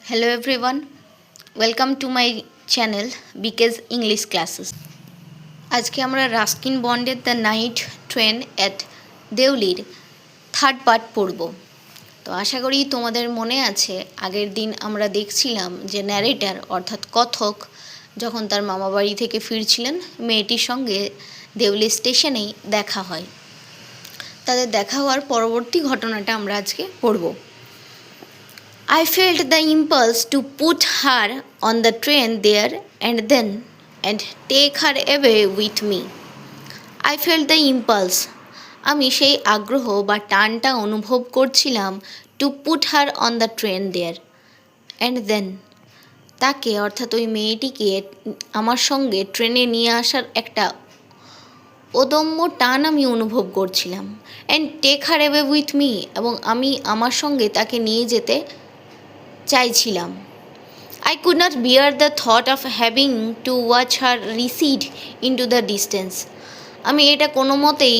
Hello everyone, welcome to my channel BK's English Classes. আজকে আমরা Ruskin বন্ডের the night train at দেউলির third part পড়ব। তো আশা করি তোমাদের মনে আছে আগের দিন আমরা দেখছিলাম যে ন্যারেটার অর্থাৎ কথক যখন তার মামাবাড়ি থেকে ফিরছিলেন মেয়েটির সঙ্গে দেউলি স্টেশনেই দেখা হয়। তাদের দেখা হওয়ার পরবর্তী ঘটনাটা আমরা আজকে পড়ব। I felt the impulse to put her on the train there and take her away with me. I felt the impulse. আমি সেই আগ্রহ বা টানটা অনুভব করছিলাম to put her on the train there and then তাকে অর্থাৎ ওই মেয়েটিকে আমার সঙ্গে ট্রেনে নিয়ে আসার একটা অদম্য টান আমি অনুভব করছিলাম and take her away with me এবং আমি আমার সঙ্গে তাকে নিয়ে যেতে চাইছিলাম। I could not bear the thought of having to watch her recede into the distance. আমি এটা কোনো মতেই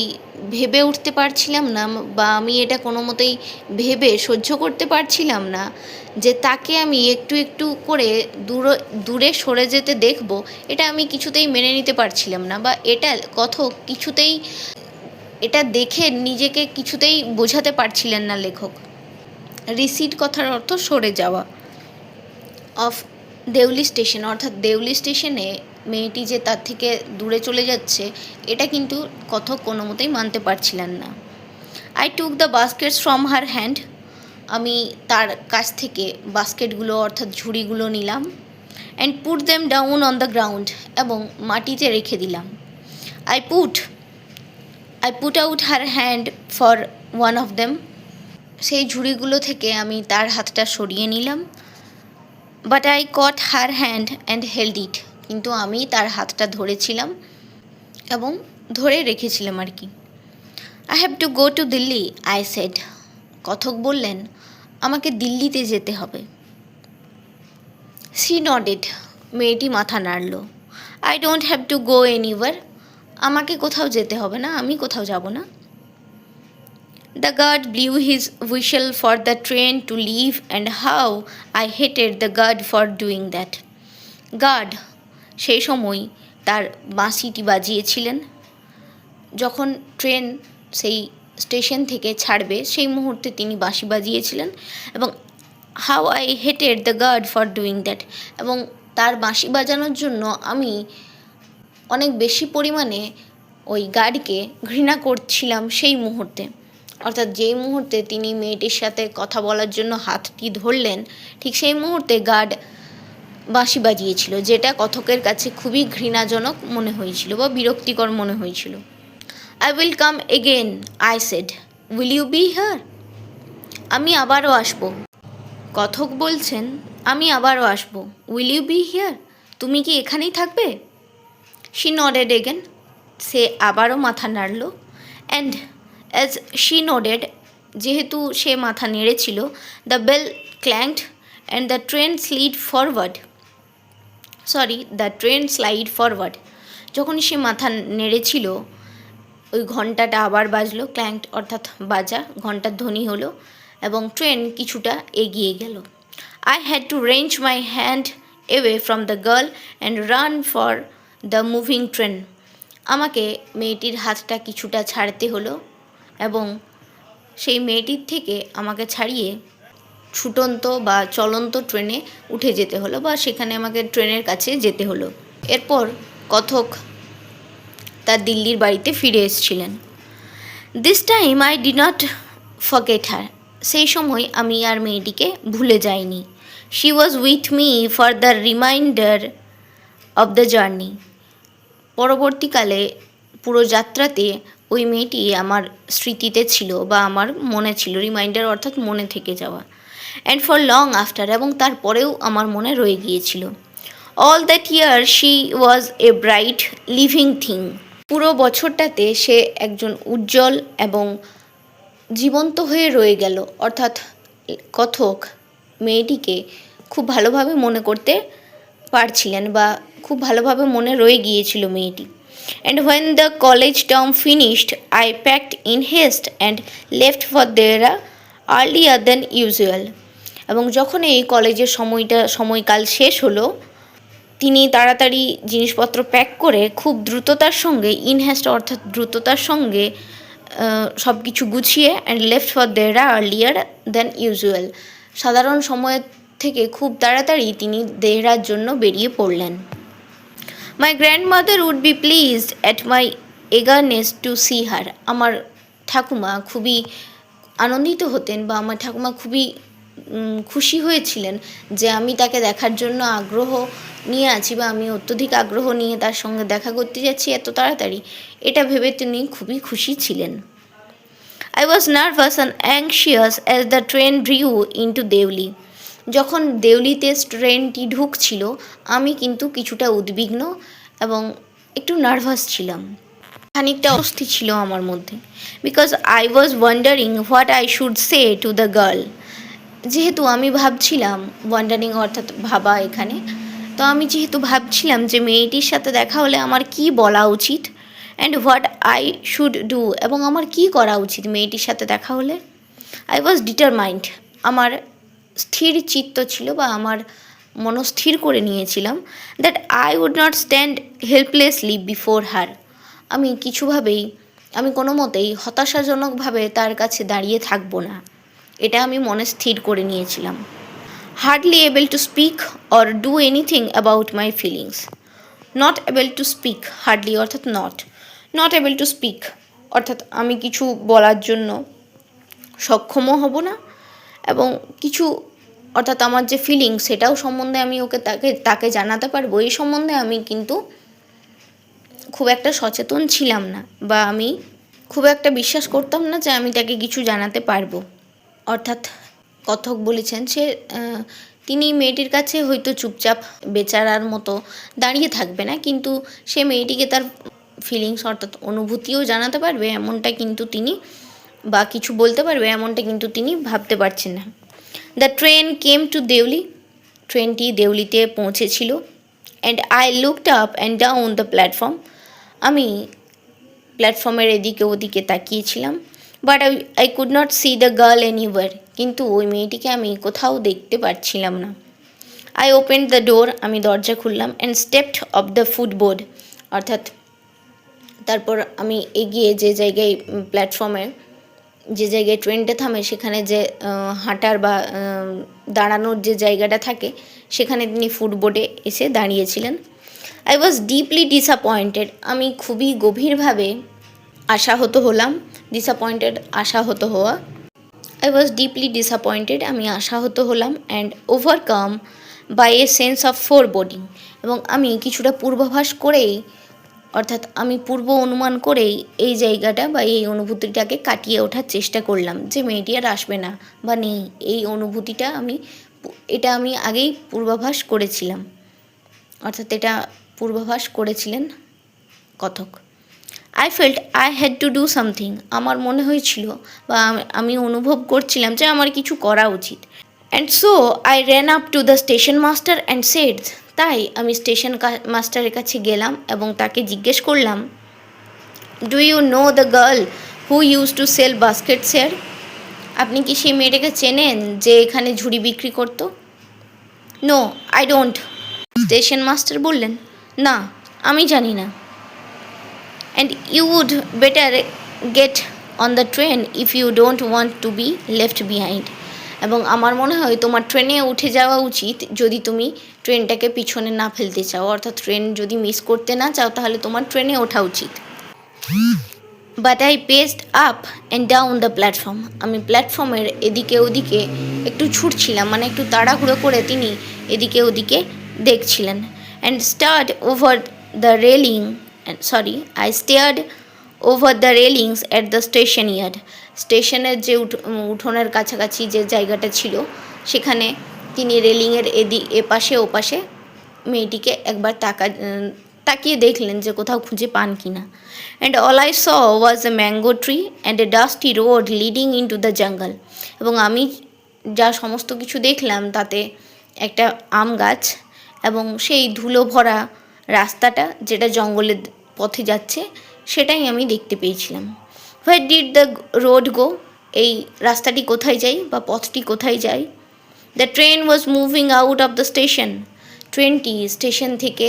ভেবে উঠতে পারছিলাম না বা আমি এটা কোনো মতেই ভেবে সহ্য করতে পারছিলাম না যে তাকে আমি একটু একটু করে দূরে সরে যেতে দেখব। এটা আমি কিছুতেই মেনে নিতে পারছিলাম না বা এটা কিছুতেই এটা দেখে নিজেকে কিছুতেই বোঝাতে পারছিলেন না লেখক। রিসিড কথার অর্থ সরে যাওয়া। অফ দেউলি স্টেশন অর্থাৎ দেউলি স্টেশনে মেয়েটি যে তার থেকে দূরে চলে যাচ্ছে এটা কিন্তু কথক কোনো মতেই মানতে পারছিলেন না। I took the baskets from her hand আমি তার কাছ থেকে বাস্কেটগুলো অর্থাৎ ঝুড়িগুলো নিলাম and put them down on the ground এবং মাটিতে রেখে দিলাম। I put out her hand for one of them সেই ঝুড়িগুলো থেকে আমি তার হাতটা সরিয়ে নিলাম। But I caught her hand and held it কিন্তু আমি তার হাতটা ধরেছিলাম এবং ধরে রেখেছিলাম আর কি। I have to go to Delhi I said কথক বললেন আমাকে দিল্লিতে যেতে হবে। সি নডেড মেয়েটি মাথা নাড়ল। I don't have to go anywhere আমাকে কোথাও যেতে হবে না, আমি কোথাও যাব না। The guard blew his whistle for the train to leave and how I hated the guard for doing that. Guard সেই সময় তার বাঁশিটি বাজিয়েছিলেন যখন ট্রেন সেই স্টেশন থেকে ছাড়বে সেই মুহূর্তে তিনি বাঁশি বাজিয়েছিলেন এবং how I hated the guard for doing that এবং তার বাঁশি বাজানোর জন্য আমি অনেক বেশি পরিমাণে ওই গার্ডকে ঘৃণা করছিলাম সেই মুহূর্তে। অর্থাৎ যেই মুহূর্তে তিনি মেয়েটির সাথে কথা বলার জন্য হাতটি ধরলেন ঠিক সেই মুহূর্তে গার্ড বাঁশি বাজিয়েছিল যেটা কথকের কাছে খুবই ঘৃণাজনক মনে হয়েছিল বা বিরক্তিকর মনে হয়েছিল। I will come again I said will you be here আমি আবারও আসব। কথক বলছেন আমি আবারও আসব। উইল ইউ বি হিয়ার তুমি কি এখানেই থাকবে? শি নডেড এগেন সে আবারও মাথা নাড়ল অ্যান্ড অ্যাজ শি নোডেড যেহেতু সে মাথা নেড়েছিল the bell clanked and the train slide forward যখন সে মাথা নেড়েছিল ওই ঘন্টাটা আবার বাজলো ক্ল্যাঙ্কড অর্থাৎ বাজা ঘন্টার ধ্বনি হলো এবং ট্রেন কিছুটা এগিয়ে গেল। I had two range my hand away from the girl and run for the moving train আমাকে মেয়েটির হাতটা কিছুটা ছাড়তে হলো এবং সেই মেয়েটির থেকে আমাকে ছাড়িয়ে ছুটন্ত বা চলন্ত ট্রেনে উঠে যেতে হলো বা সেখানে আমাকে ট্রেনের কাছে যেতে হলো। এরপর কথক তার দিল্লির বাড়িতে ফিরে এসেছিলেন। This time I did not forget her সেই সময় আমি আর মেয়েটিকে ভুলে যাইনি। She was with me for the remainder of the journey পরবর্তীকালে পুরো যাত্রাতে ওই মেয়েটি আমার স্মৃতিতে ছিল বা আমার মনে ছিল। রিমাইন্ডার অর্থাৎ মনে থেকে যাওয়া। অ্যান্ড ফর লং আফটার এবং তারপরেও আমার মনে রয়ে গিয়েছিল। All that year she was a bright living thing পুরো বছরটাতে সে একজন উজ্জ্বল এবং জীবন্ত হয়ে রয়ে গেল অর্থাৎ কথক মেয়েটিকে খুব ভালোভাবে মনে করতে পারছিলেন বা খুব ভালোভাবে মনে রয়ে গিয়েছিল মেয়েটি। And when the college term finished, I packed in haste and left for there earlier than usual. এবং যখন এই কলেজের সময়কাল শেষ হলো, তিনি তাড়াতাড়ি জিনিসপত্র প্যাক করে খুব দ্রুততার সঙ্গে অর্থাৎ দ্রুততার সঙ্গে সব কিছু গুছিয়ে and left for Dehra earlier than usual. সাধারণ সময়ের থেকে খুব তাড়াতাড়ি তিনি দেহরার জন্য বেরিয়ে পড়লেন। My grandmother would be pleased at my eagerness to see her. আমার ঠাকুমা খুবই আনন্দিত হতেন বা আমার ঠাকুমা খুবই খুশি হয়েছিলেন যে আমি তাকে দেখার জন্য আগ্রহ নিয়ে আছি বা আমি অত্যধিক আগ্রহ নিয়ে তার সঙ্গে দেখা করতে যাচ্ছি এত তাড়াতাড়ি, এটা ভেবে তিনি খুবই খুশি ছিলেন। I was nervous and anxious as the train drew into Deoli. যখন দেউলিতে ট্রেনটি ঢুকছিল আমি কিন্তু কিছুটা উদ্বিগ্ন এবং একটু নার্ভাস ছিলাম, খানিকটা অস্থির ছিল আমার মধ্যে। Because I was wandering what I should say to the girl. যেহেতু আমি ভাবছিলাম, ওয়ান্ডারিং অর্থাৎ ভাবা এখানে, তো আমি যেহেতু ভাবছিলাম যে মেয়েটির সাথে দেখা হলে আমার কি বলা উচিত and what I should do, এবং আমার কি করা উচিত মেয়েটির সাথে দেখা হলে। আই ওয়াজ ডিটারমাইন্ড, আমার স্থির চিত্ত ছিল বা আমার মনস্থির করে নিয়েছিলাম that I would not stand helplessly before her. আমি কোনো মতেই হতাশাজনকভাবে তার কাছে দাঁড়িয়ে থাকবো না, এটা আমি মনে স্থির করে নিয়েছিলাম। Hardly able to speak or do anything about my feelings. Not able to speak, hardly অর্থাৎ নট এবল টু স্পিক অর্থাৎ আমি কিছু বলার জন্য সক্ষমও হব না, এবং কিছু অর্থাৎ আমার যে ফিলিংস সেটাও সম্বন্ধে আমি তাকে জানাতে পারবো, এই সম্বন্ধে আমি কিন্তু খুব একটা সচেতন ছিলাম না বা আমি খুব একটা বিশ্বাস করতাম না যে আমি তাকে কিছু জানাতে পারবো। অর্থাৎ কথক বলেছেন তিনি মেয়েটির কাছে হয়তো চুপচাপ বেচারার মতো দাঁড়িয়ে থাকবে না, কিন্তু সে মেয়েটিকে তার ফিলিংস অর্থাৎ অনুভূতিও জানাতে পারবে এমনটা কিন্তু তিনি, বা কিছু বলতে পারবে এমনটা কিন্তু তিনি ভাবতে পারছেন না। The train came to Deoli. ট্রেনটি দেউলিতে পৌঁছেছিল। And I looked up and down the platform. আমি প্ল্যাটফর্মের এদিকে ওদিকে তাকিয়েছিলাম, but I could not see the girl anywhere. কিন্তু ওই মেয়েটিকে আমি কোথাও দেখতে পাচ্ছিলাম না। আই ওপেন্ড দ্য ডোর, আমি দরজা খুললাম, অ্যান্ড স্টেপড অফ দ্য ফুটবোর্ড। অর্থাৎ তারপর আমি এগিয়ে যে জায়গায় প্ল্যাটফর্মে যে জায়গায় ট্রেনটা থামে সেখানে যে হাঁটার বা দাঁড়ানোর যে জায়গাটা থাকে সেখানে তিনি ফুটবোর্ডে এসে দাঁড়িয়েছিলেন। I was deeply disappointed. আমি খুবই গভীরভাবে আশাহত হলাম। আশাহত হওয়া। আই ওয়াজ ডিপলি ডিসঅ্যাপয়েন্টেড, আমি আশাহত হলাম। And overcome by a sense of foreboding, এবং আমি কিছুটা পূর্বাভাস করেই অর্থাৎ আমি পূর্ব অনুমান করেই এই জায়গাটা বা এই অনুভূতিটাকে কাটিয়ে ওঠার চেষ্টা করলাম যে মেয়েটি আর আসবে না বা নেই। এই অনুভূতিটা এটা আমি আগেই পূর্বাভাস করেছিলাম, অর্থাৎ এটা পূর্বাভাস করেছিলেন কথক। I felt I had to do something. আমার মনে হয়েছিল বা আমি অনুভব করছিলাম যে আমার কিছু করা উচিত। And so I ran up to the station master and said. তাই আমি স্টেশন মাস্টারের কাছে গেলাম এবং তাকে জিজ্ঞেস করলাম, do you know the girl who use to sell baskets here? আপনি কি সেই মেয়েটাকে চেনেন যে এখানে ঝুড়ি বিক্রি করতো? No I don't. Station master বললেন, না আমি জানি না। And you would better get on the train if you don't want to be left behind. এবং আমার মনে হয় তোমার ট্রেনে উঠে যাওয়া উচিত যদি তুমি ট্রেনটাকে পিছনে না ফেলতে চাও, অর্থাৎ ট্রেন যদি মিস করতে না চাও তাহলে তোমার ট্রেনে ওঠা উচিত। But I paced up and down the platform. আমি প্ল্যাটফর্মের এদিকে ওদিকে একটু ছুটছিলাম, মানে একটু তাড়াহুড়ো করে তিনি এদিকে ওদিকে দেখছিলেন। And stirred over the railing I stared over the railings at the station yard. স্টেশনের যে উঠোনের কাছাকাছি যে জায়গাটা ছিল সেখানে তিনি রেলিংয়ের এপাশে ওপাশে মেয়েটিকে একবার তাকিয়ে দেখলেন যে কোথাও খুঁজে পান কি না। And all I saw was a mango tree and a dusty road leading in to the jungle. এবং আমি যা সমস্ত কিছু দেখলাম তাতে একটা আম গাছ এবং সেই ধুলো ভরা রাস্তাটা যেটা জঙ্গলের পথে যাচ্ছে সেটাই আমি দেখতে পেয়েছিলাম। Where did the road go? এই রাস্তাটি কোথায় যায় বা পথটি কোথায় যায়? The train was moving out of the station. ট্রেনটি স্টেশন থেকে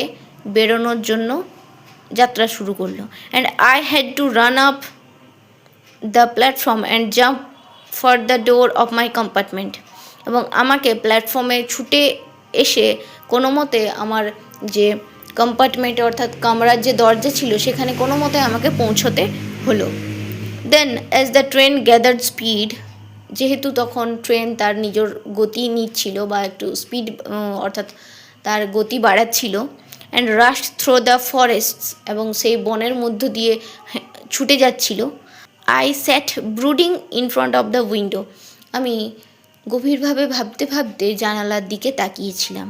বেরোনোর জন্য যাত্রা শুরু করলো। And I had to run up the platform and jump for the door of my compartment. এবং আমাকে প্ল্যাটফর্মে ছুটে এসে কোনো মতে আমার যে কম্পার্টমেন্টে অর্থাৎ কামরার যে দরজা ছিল সেখানে কোনো মতে আমাকে পৌঁছতে হলো। Then as the train gathered speed, যেহেতু তখন ট্রেন তার নিজের গতি নিচ্ছিল বা একটু স্পিড অর্থাৎ তার গতি বাড়াচ্ছিল, and rush through the forests, এবং সেই বনের মধ্য দিয়ে ছুটে যাচ্ছিল। I sat brooding in front of the window, আমি গভীরভাবে ভাবতে ভাবতে জানালার দিকে তাকিয়েছিলাম।